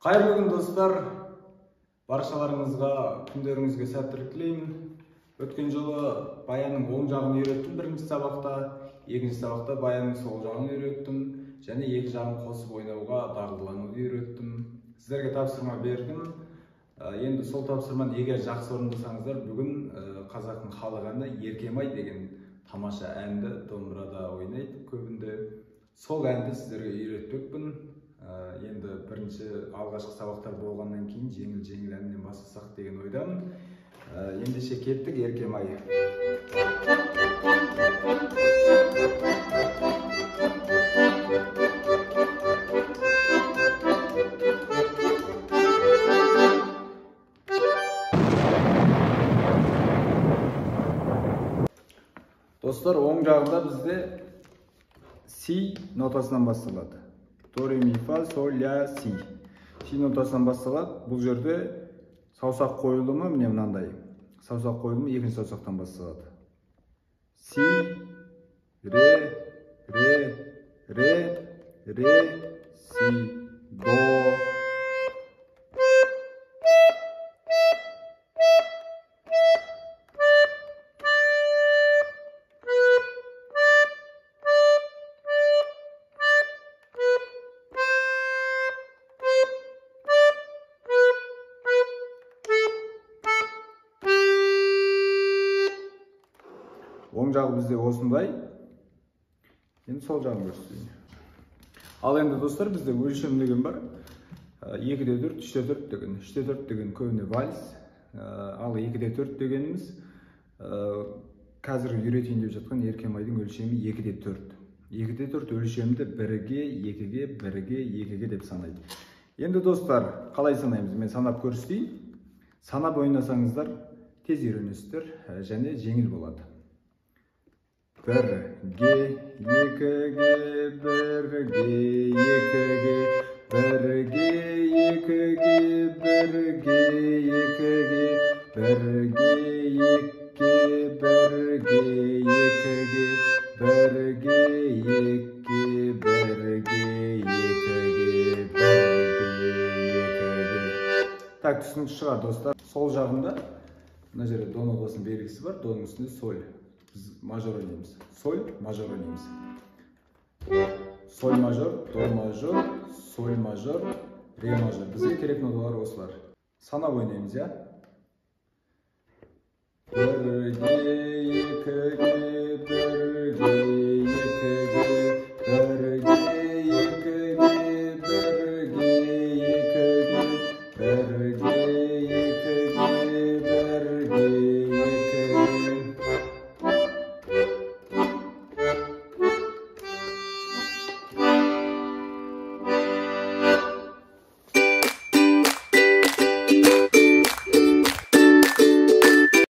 Қайырлы күн достар, баршаларыңызға күндеріңізге сәттілік тілеймін. Өткен жолы баянның оң жағын үйреттім бірінші сабақта, екінші сабақта баянның сол жағын үйреттім, және екі жағын қосып ойнауға дағдылануды үйреттім. Сіздерге тапсырма бердім. Енді сол тапсырманы егер жақсы орындасаңыздар, бүгін қазақтың халық әні Еркем-ай деген тамаша әнді домбырада ойнайды көбінде. Сол әнді сіздерге үйретпекпін. Енді бірінші алғашқы сабақтар болғаннан кейін жеңіл әннен бастасақ деген ойдамын. Ендеше кеттік, Еркем-ай. Достар, оң жағында бізде си нотасынан басталады. До, ре, ми, фа, соль, ля, си. Си нотасынан басталады. Бұл жерде саусақ қойылымы міне мынандай. Саусақ қойылымы екінші саусақтан басталады. Си, ре, си, до. Оң жағы бізде осындай. Енді сол жағын көрсетейін. Ал енді достар, бізде өлшем деген бар. 2-де 4, 3-де 4 деген. 3-де 4 деген көбіне вальс. Ал 2-де 4 дегеніміз қазір үйретейін деп жатқан Еркем-айдың өлшемі 2-де 4. 2-де 4 өлшемді 1-ге, 2-ге, 1-ге, 2-ге деп санайды. Енді достар, қалай санаймыз? Мен санап көрсетейін. Санап ойнасаңыздар тез үйренесіздер және жеңіл болады. 1-ге, 2-ге, 1-ге, 2-ге, 1-ге, 2-ге, 1-ге, 2-ге, 1-ге, 2-ге, 1-ге, 2-ге, 1-ге, 2-ге, 1-ге, 2-ге, 1-ге. Так, түсінікті шығар достар. Сол жағында мына жерде до нотасының белгісі бар, доның үстінде соль. Biz majör oynayımız. Sol, majör oynayımız. Sol majör, do majör, sol majör, re majör. Bize gerek notalar oslar. Sana oynayımız ya. 1-ge, 2-ge, 1-ge, 2-ge, 1-ge, 2-ge, 1-ge, 2-ge, 1-ge, 2-ge, 1-ge,